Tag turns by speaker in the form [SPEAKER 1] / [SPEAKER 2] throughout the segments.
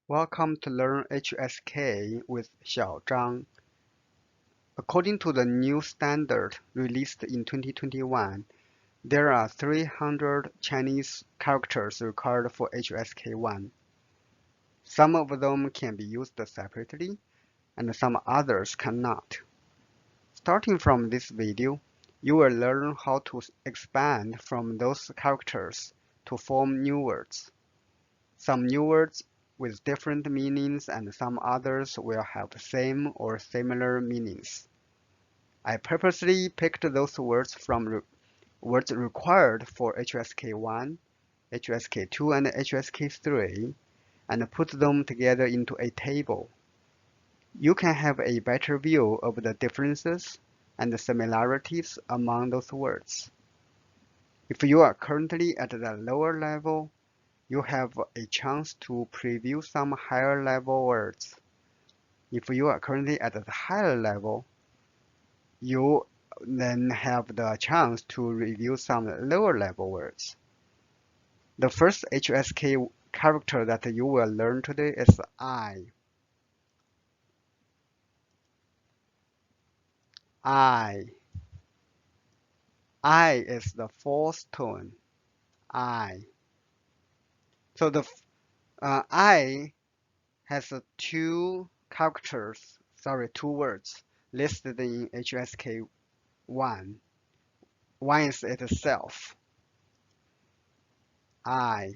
[SPEAKER 1] Welcome to Learn HSK with Xiaozhang. According to the new standard released in 2021, there are 300 Chinese characters required for HSK1. Some of them can be used separately, and some others cannot. Starting from this video, you will learn how to expand from those characters to form new words. Some new words with different meanings and some others will have the same or similar meanings. I purposely picked those words from words required for HSK1, HSK2, and HSK3 and put them together into a table. You can have a better view of the differences and the similarities among those words. If you are currently at the lower level, you have a chance to preview some higher level words. If you are currently at the higher level, you then have the chance to review some lower level words. The first HSK character that you will learn today is I. I is the fourth tone. I. So the I has two words listed in HSK1. One is itself. I,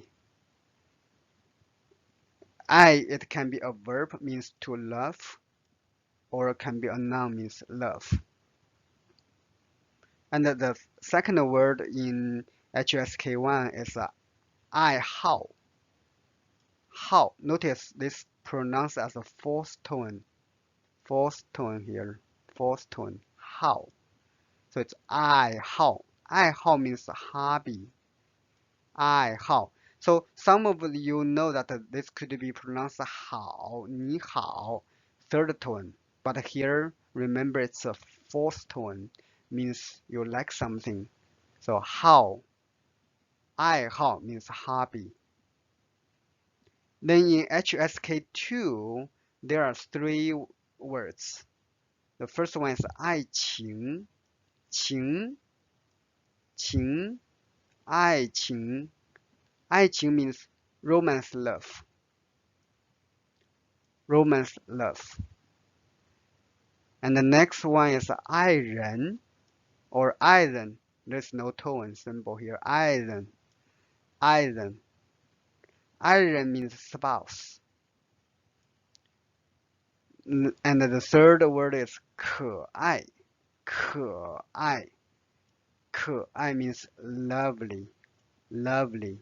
[SPEAKER 1] it can be a verb, means to love, or it can be a noun, means love. And the second word in HSK1 is I how. How. Notice this pronounced as a fourth tone. Fourth tone here. Fourth tone. How. So it's I how. I how means hobby. I how. So some of you know that this could be pronounced hao, ni hao, third tone. But here, remember it's a fourth tone, means you like something. So how, I how means hobby. Then in HSK2, there are three words. The first one is 爱情, 情, 情, 爱情. 爱情 means romance love. Romance love. And the next one is 爱人 or 爱人. There's no tone symbol here. 爱人. 爱人. 爱人 means spouse. And the third word is 可爱. 可爱. 可爱 means lovely. Lovely.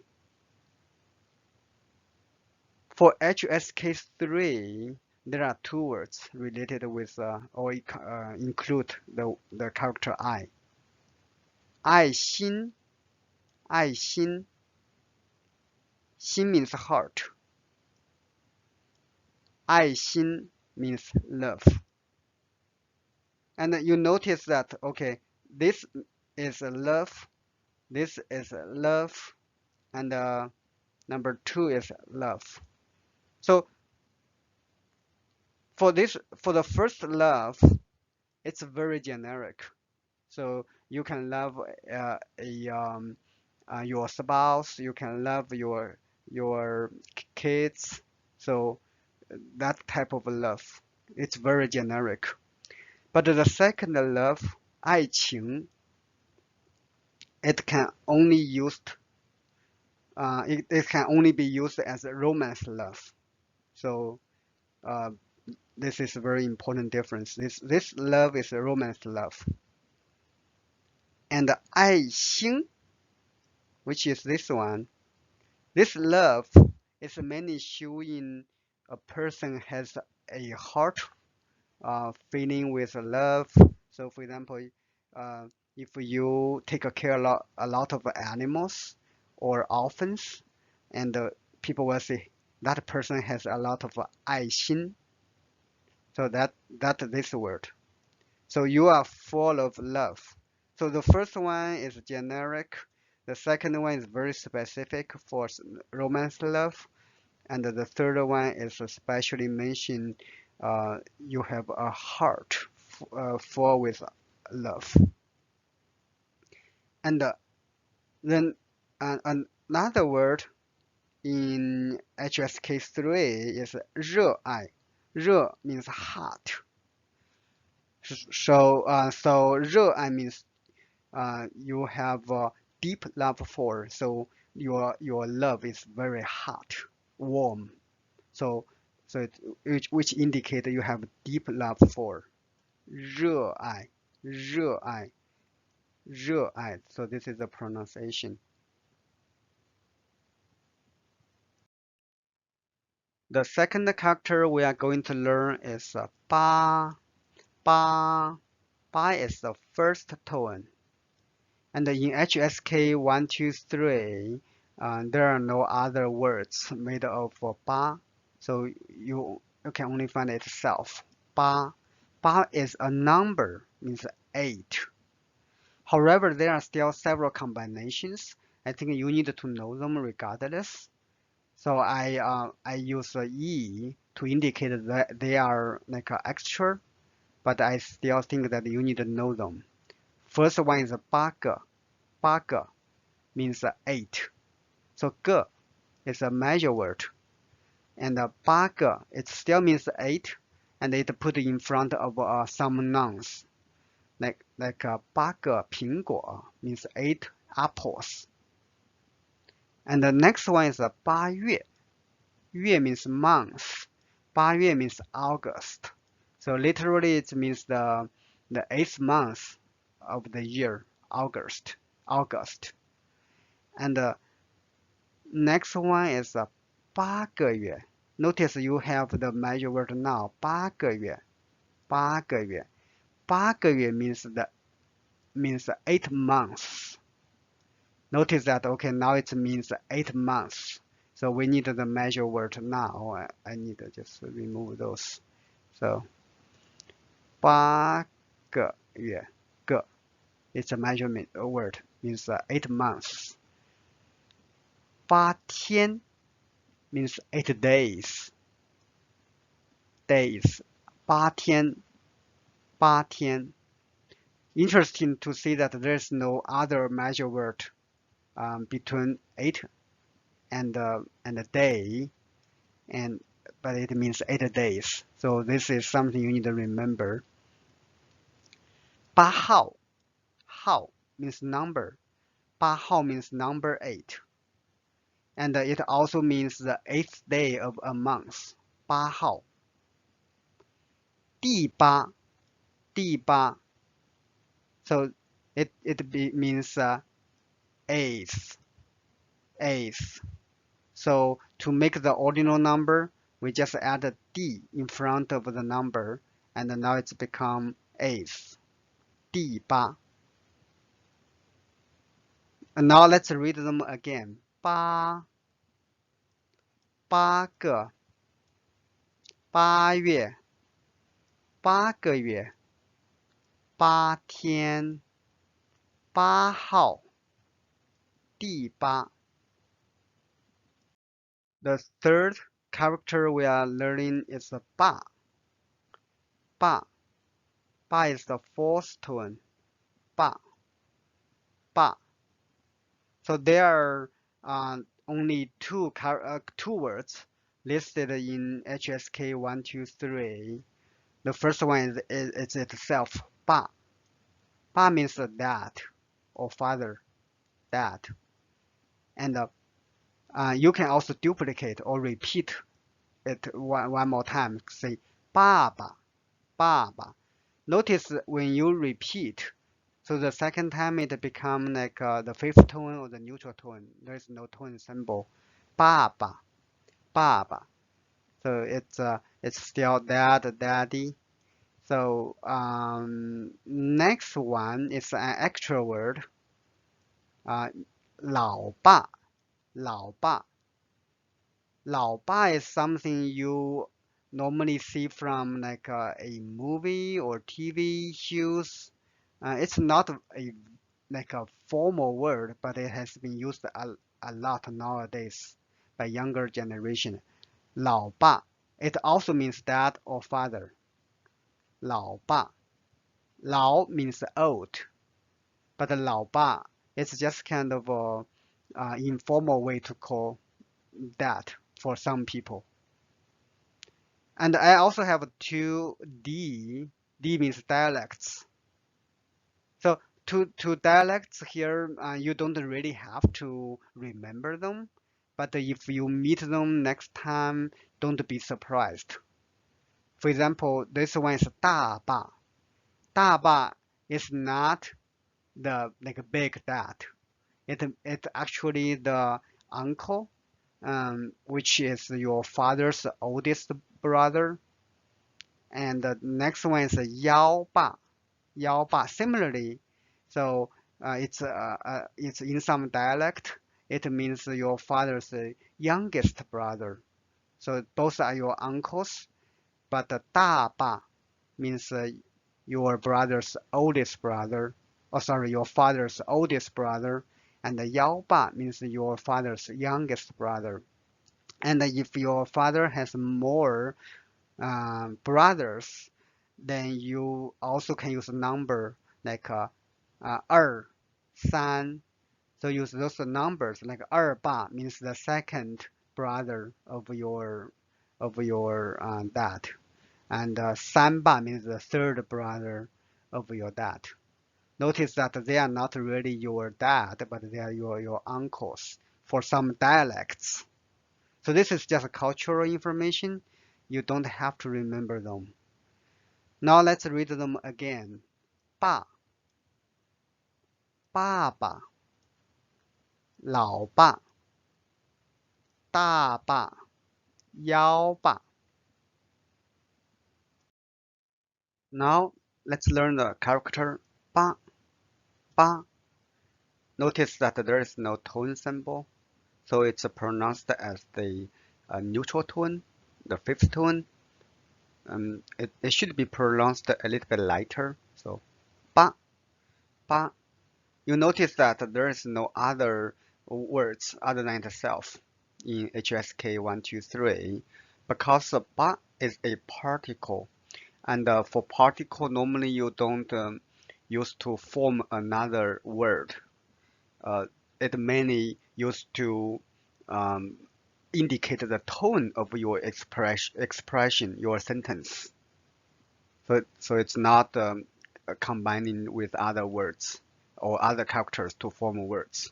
[SPEAKER 1] For HSK3, there are two words related with or include the character I. 爱心, 爱心. 心 means heart. 爱心 means love. And you notice that, okay, this is love, this is love, and number 2 is love. So for the first love, it's very generic. So you can love your spouse, you can love your kids. So that type of love, it's very generic. But the second love, 爱情, it can only be used as a romance love. So this is a very important difference. This love is a romance love. And 爱心, which is this one, this love is mainly showing a person has a heart feeling with love. So for example, if you take care of a lot of animals or orphans, and people will say that person has a lot of 爱心. So that this word. So you are full of love. So the first one is generic. The second one is very specific for romance love. And the third one is especially mentioned you have a heart full with love. And then another word in HSK3 is 热爱. 热 means hot. So 热爱 means you have a deep love for. So your love is very hot, warm. So which indicate you have deep love for. 热爱, 热爱, 热爱. So this is the pronunciation. The second character we are going to learn is 八. 八. 八 is the first tone. And in HSK1-C01, there are no other words made of 八. So you can only find itself. 八. 八 is a number, means 8. However, there are still several combinations. I think you need to know them regardless. So I use E to indicate that they are like extra, but I still think that you need to know them. First one is 八个. 八个 means 8. So 个 is a measure word. And 八个, it still means 8, and it put in front of some nouns. Like 八个苹果 means 8 apples. And the next one is 八月. 月 means month. 八月 means August. So literally it means the 8th month of the year, August. And the next one is 八个月. Notice you have the measure word now, 八个月. 八个月. 八个月 means 8 months. Notice that, okay, now it means 8 months. So we need the measure word now. I need to just remove those. So 八个月, 个, it's a measurement word, means 8 months. 八天 means 8 days. 八天. 八天. Interesting to see that there's no other measure word between 8 and a day, but it means 8 days. So this is something you need to remember. 八号. 号 means number. 八号 means number 8. And it also means the 8th day of a month. 八号. 第八. 第八. So it means 8th. So to make the ordinal number, we just add a D in front of the number, and now it's become 8th. 第八. And now let's read them again. 八. 八个. 八月. 八个月. 八天. 八号. 第八. The third character we are learning is 八. 八. 八 is the fourth tone. 八. 八. So there are only two words listed in HSK1-C01. The first one is itself, 爸. 爸 means dad or father, dad. And you can also duplicate or repeat it one more time. Say 爸爸, 爸爸. Notice when you repeat, so the second time it becomes like the fifth tone or the neutral tone. There is no tone symbol. 爸爸, 爸爸. So it's still dad, daddy. So next one is an extra word. 老爸, 老爸. 老爸 is something you normally see from like a movie or TV shows. It's not a like a formal word, but it has been used a lot nowadays by younger generation. 老爸, it also means dad or father. 老爸, 老 means old, but 老爸 it's just kind of a informal way to call that for some people. And I also have two D. D means dialects. So two dialects here, you don't really have to remember them, but if you meet them next time, don't be surprised. For example, this one is 大爸. 大爸 is not the like big dad. It's actually the uncle, which is your father's oldest brother. And the next one is 幺爸. 幺爸. Similarly, so it's in some dialect, it means your father's youngest brother. So both are your uncles, but the 大爸 means your brother's oldest brother. Oh, sorry, your father's oldest brother. And the 幺爸 means your father's youngest brother. And if your father has more brothers, then you also can use a number like 二, 三. So use those numbers like 二爸 means the second brother of your dad, and 三爸 means the third brother of your dad. Notice that they are not really your dad, but they are your uncles for some dialects. So this is just cultural information. You don't have to remember them. Now let's read them again. 爸, 爸爸, 老爸, 大爸, 幺爸. Now let's learn the character 爸, 爸. Notice that there is no tone symbol, so it's pronounced as the neutral tone, the fifth tone. It should be pronounced a little bit lighter. So 爸, 爸. You notice that there is no other words other than itself in HSK1-C01 because ba is a particle, and for particle normally you don't use to form another word. It mainly used to indicate the tone of your expression, your sentence. So it's not combining with other words or other characters to form words.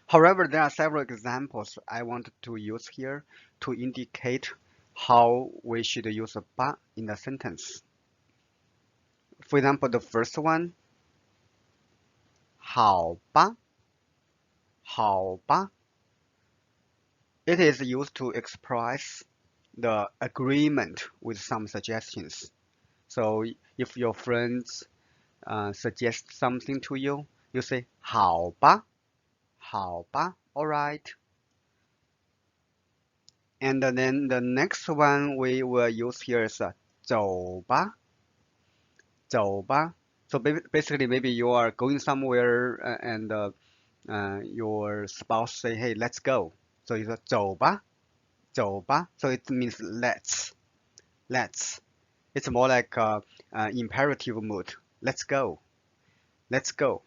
[SPEAKER 1] However, there are several examples I want to use here to indicate how we should use a ba in a sentence. For example, the first one, 好吧, 好吧. It is used to express the agreement with some suggestions. So if your friends suggest something to you, you say 好吧, 好吧, all right. And then the next one we will use here is 走吧, 走吧. So basically, maybe you are going somewhere and your spouse say, "Hey, let's go." So you say 走吧, 走吧. So it means let's. It's more like imperative mood. Let's go. Let's go.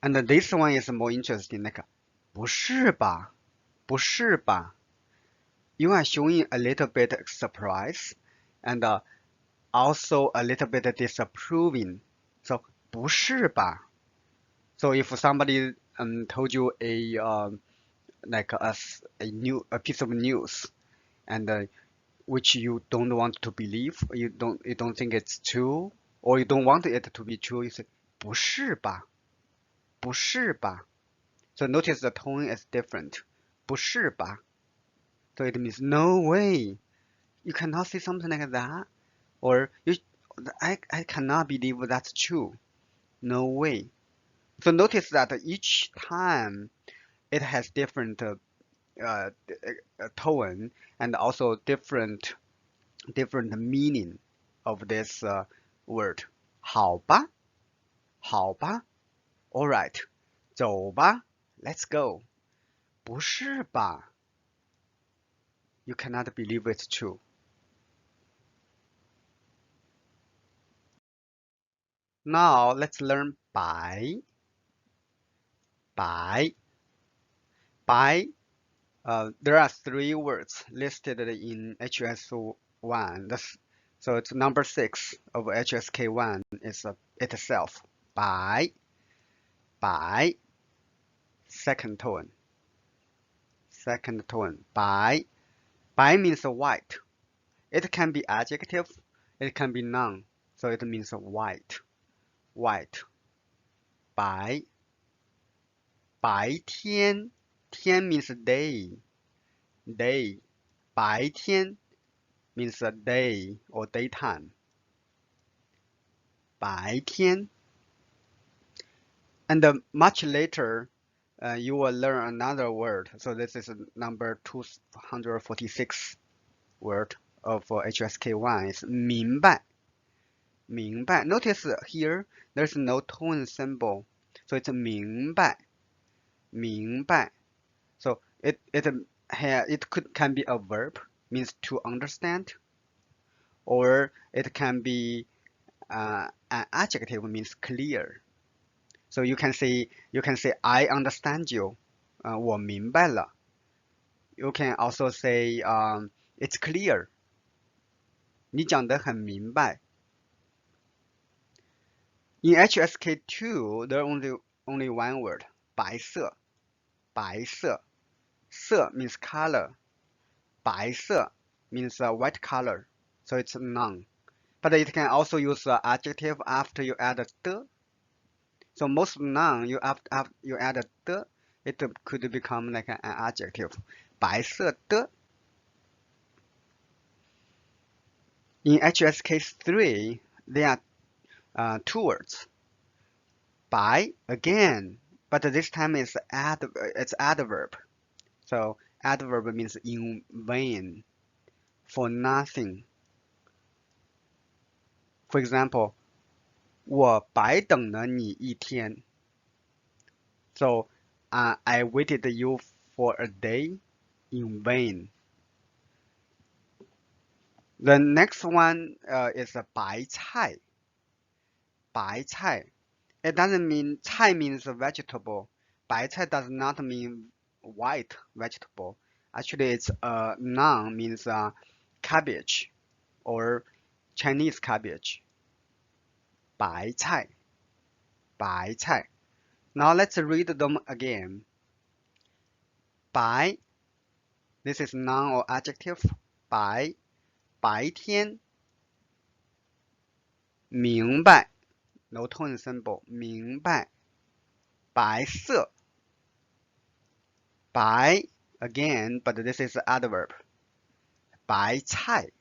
[SPEAKER 1] And this one is more interesting. Like 不是吧, 不是吧. You are showing a little bit surprise and also a little bit disapproving. So 不是吧. So if somebody told you like a piece of news and which you don't want to believe, you don't think it's true, or you don't want it to be true, you say 不是吧, 不是吧. So notice the tone is different. 不是吧. So it means no way. You cannot say something like that, or I cannot believe that's true. No way. So notice that each time it has different tone and also different meaning of this word. 好吧,好吧 ，Alright，走吧 ，Let's go。不是吧 ？You cannot believe it's true. Now let's learn 白。白 there are three words listed in HSK1. So it's number 6 of HSK1 is itself. 白 second tone. 白 means white. It can be adjective, it can be noun. So it means white. 白天 means day. 白天 means a day or daytime. 白天 and much later you will learn another word. So this is number 246 word of HSK1 is 明白. Notice here there's no tone symbol. So it's 明白. So it can be a verb, means to understand, or it can be an adjective, means clear. So you can say I understand you. 我明白了. You can also say it's clear. 你讲得很明白. In HSK2, there only one word, 白色. 色 means color. 白色 means white color. So it's noun. But it can also use adjective after you add the. So most noun you add the, it could become like an adjective. 白色的. In HSK3, there are two words. 白 again, but this time it's adverb. So adverb means in vain, for nothing. For example, 我白等了你一天. So I waited you for a day in vain. The next one is 白菜. 白菜. It doesn't mean 菜 means vegetable. 白菜 does not mean white vegetable. Actually, it's a noun, means cabbage or Chinese cabbage. 白菜. Now let's read them again. 白, this is noun or adjective. 白天. 明白, no tone symbol. 明白. 白色. 白 again, but this is adverb. 白菜.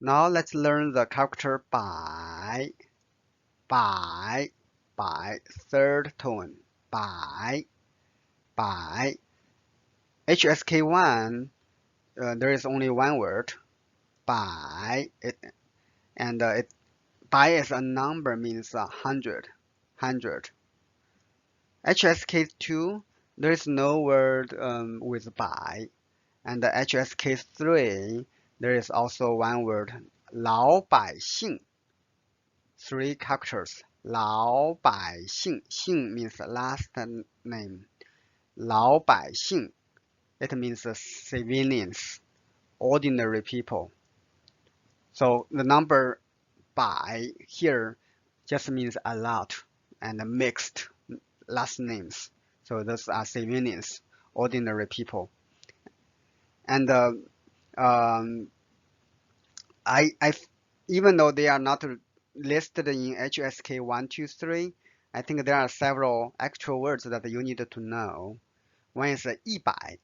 [SPEAKER 1] Now let's learn the character 白. Third tone. 白. HSK1, there is only one word. 白. Bai is a number, means 100. HSK2, there is no word with bai. And the HSK3, there is also one word, 老百姓. 3 characters. 老百姓. 姓 means last name. 老百姓. It means civilians, ordinary people. So the number 百 here just means a lot and mixed last names. So those are civilians, ordinary people. And even though they are not listed in HSK 1, 2, 3, I think there are several actual words that you need to know. One is 100.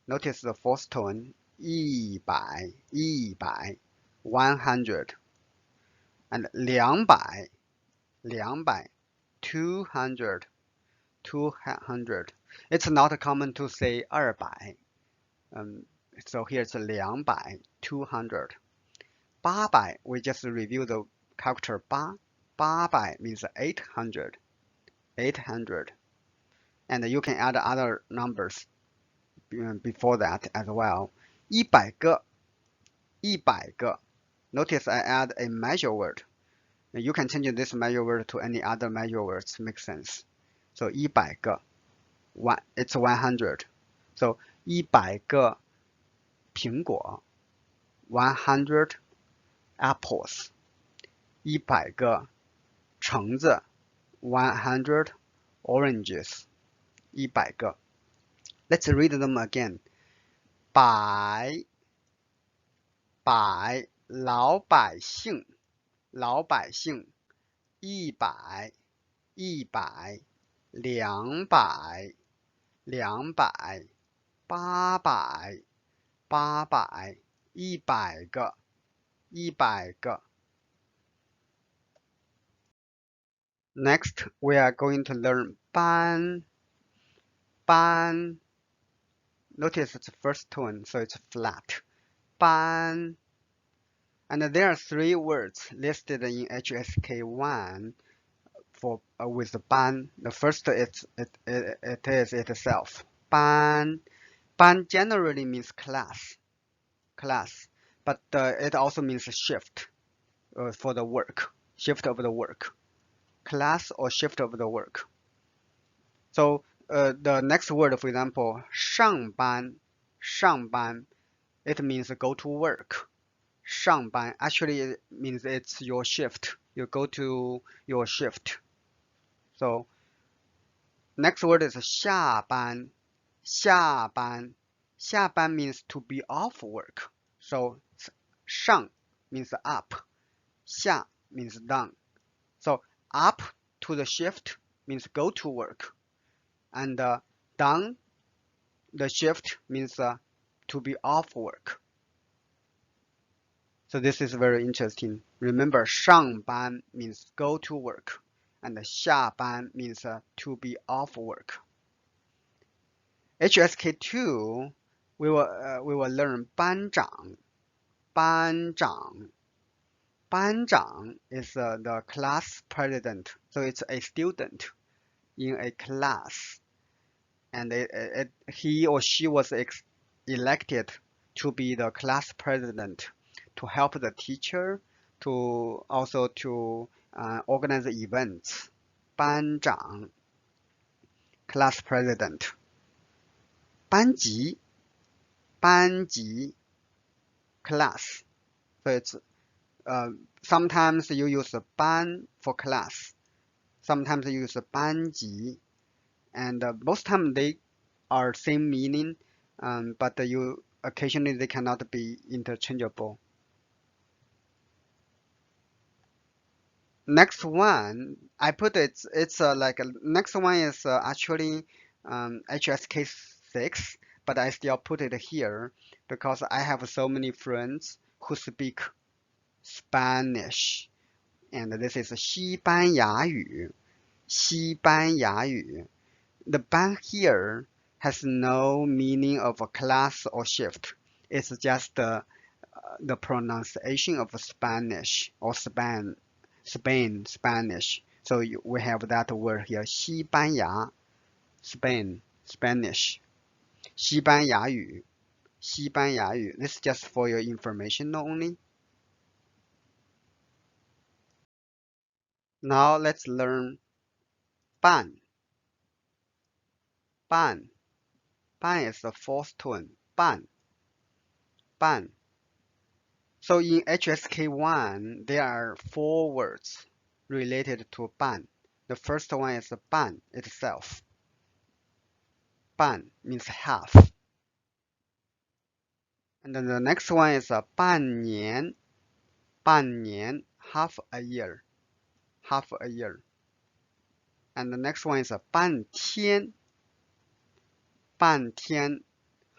[SPEAKER 1] Notice the fourth tone. 100. 100. And 200. 200. It's not common to say 200. So here's 200. 200. 800, we just review the character 8. 800 means 800. 800. And you can add other numbers before that as well. 100个. 100个. Notice I add a measure word. You can change this measure word to any other measure words. Makes sense. So 100个. It's 100. So 100个苹果. 100 apples. 100个橙子. 100 oranges. 100个. Let's read them again. 百老百姓100 200 200 800 100个 100个 Next, we are going to learn 班 Notice it's first tone, so it's flat. 班 And there are 3 words listed in HSK1 for with 班. The first it is itself. 班 generally means class, but it also means shift for the work, shift of the work, class or shift of the work. So the next word, for example, 上班, it means go to work. 上班 actually it means it's your shift. You go to your shift. So next word is 下班 means to be off work. So 上 means up, 下 means down. So up to the shift means go to work, and down the shift means to be off work. So this is very interesting. Remember, 上班 means go to work, and 下班 means to be off work. HSK2, we will learn 班长 班长 is the class president, so it's a student in a class, and he or she was elected to be the class president to help the teacher, to also to organize events. 班长 class president. 班级 class. So it's sometimes you use 班 for class, sometimes you use 班级, and most time they are same meaning, but occasionally they cannot be interchangeable. Next one, I put it's like next one is actually HSK6, but I still put it here because I have so many friends who speak Spanish, and this is 西班牙语 The 班 here has no meaning of a class or shift. It's just the pronunciation of Spanish or Spain Spanish. So we have that word here, 西班牙 Spanish. 西班牙语 This is just for your information only. Now let's learn 半 is the fourth tone. 半 So in HSK1, there are 4 words related to 半. The first one is 半 itself. 半 means half. And then the next one is 半年 half a year. And the next one is 半天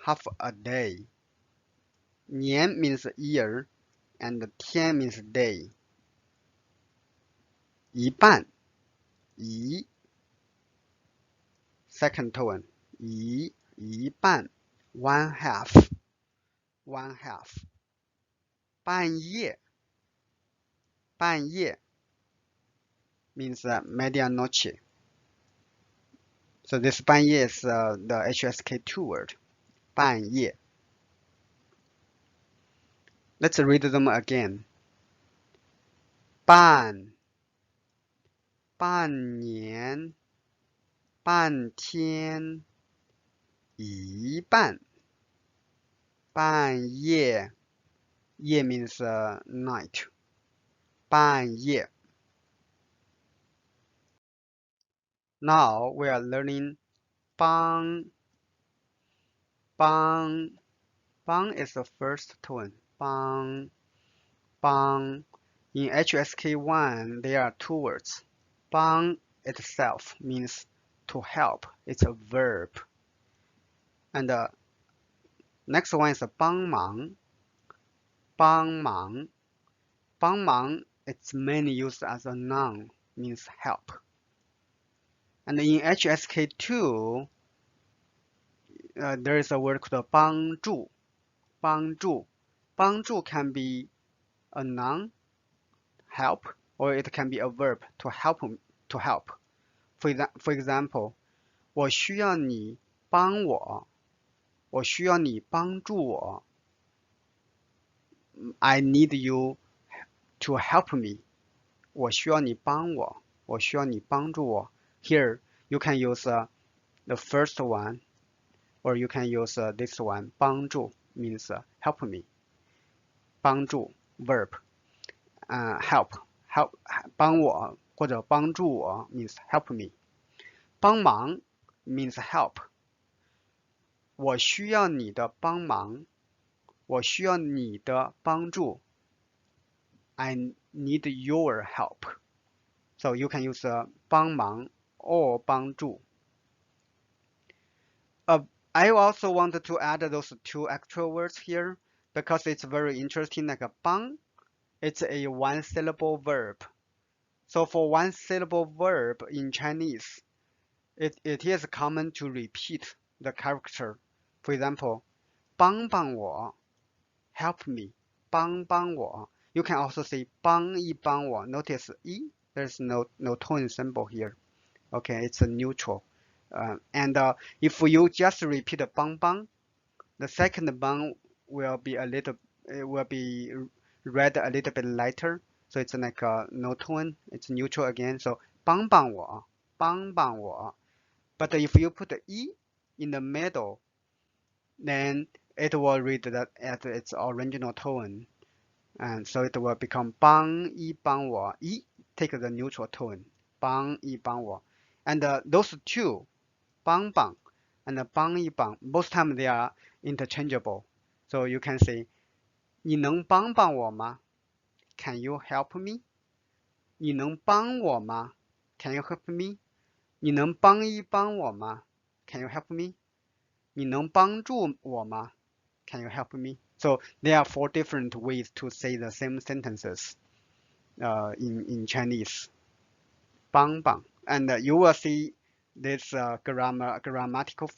[SPEAKER 1] half a day. 年 means year, and 天 means day. 一半 second tone 一半 one half 半夜半夜 means medianoche. So this 半夜 is the HSK2 word. 半夜. Let's read them again. 半年半天一半半夜 夜 means night 半夜 Now we are learning 邦 Bānɡ is the first tone 邦 In HSK1 there are two words 邦 itself means to help. It's a verb. And the next one is 帮忙 帮忙 it's mainly used as a noun, means help. And in HSK2, there is a word called 帮助 帮助 can be a noun, help, or it can be a verb, to help. For example, 我需要你帮我我需要你帮助我 I need you to help me 我需要你帮我我需要你帮助我 Here you can use the first one or you can use this one 帮助 means help me 帮助 verb help 帮我或者帮助我 means help me 帮忙 means help 我需要你的帮忙我需要你的帮助 I need your help. So you can use 帮忙 or 帮助 I also wanted to add those two extra words here because it's very interesting. Like 帮 it's a one syllable verb. So for one syllable verb in Chinese, it is common to repeat the character. For example, 帮帮我 help me 帮帮我 You can also say 帮一帮我 Notice 一 there's no tone symbol here. Okay, it's a neutral. And if you just repeat 帮帮 the second 帮 will be read a little bit lighter. So it's like no tone. It's neutral again. So 帮帮我帮帮我 But if you put 一 in the middle, then it will read that at its original tone. And so it will become 帮一帮我 一 take the neutral tone 帮一帮我 and those two 帮帮 and 帮一帮 most time they are interchangeable so you can say 你能帮帮我吗 Can you help me 你能帮我吗 Can you help me 你能帮一帮我吗 Can you help me 你能帮助我吗 Can you help me? So there are 4 different ways to say the same sentences in Chinese. 帮帮 And you will see this grammatical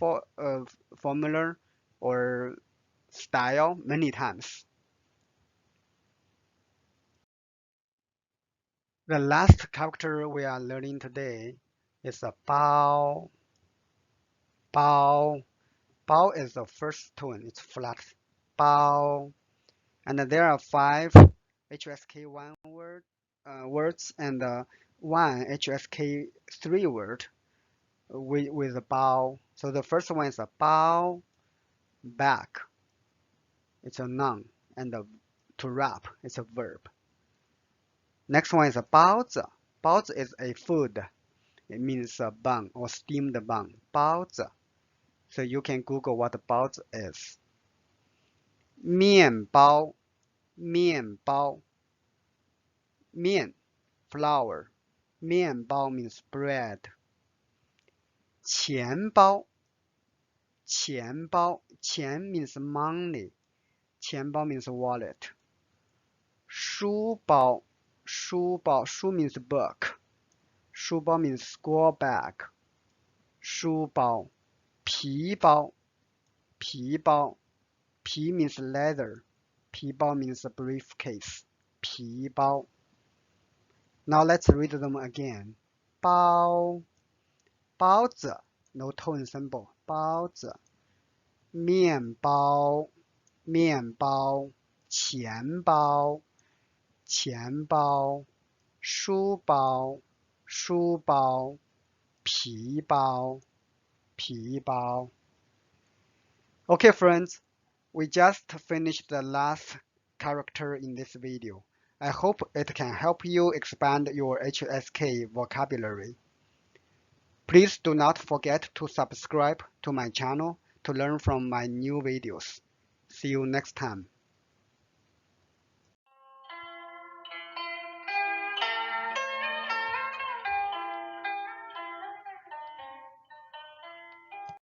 [SPEAKER 1] formula or style many times. The last character we are learning today is a 包 包 Bao is the first tone, it's flat. Bao. And there are 5 HSK1 words and 1 HSK3 word with a bao. So the first one is a bao, back. It's a noun. And to wrap, it's a verb. Next one is a baozi. Baozi is a food. It means a bun or steamed bun. Baozi. So you can Google what baozi is. 面包面包面 flour 面包 means bread 钱包钱包钱 means money 钱包 means wallet 书包书包书 means book 书包 means school bag 书包皮包皮包皮 means leather 皮包 means briefcase 皮包 Now let's read them again. 包，包子 no tone symbol. 包子，面包，面包，钱包，钱包，书包，书包，皮包，皮包。Okay, friends, we just finished the last character in this video. I hope it can help you expand your HSK vocabulary. Please do not forget to subscribe to my channel to learn from my new videos. See you next time.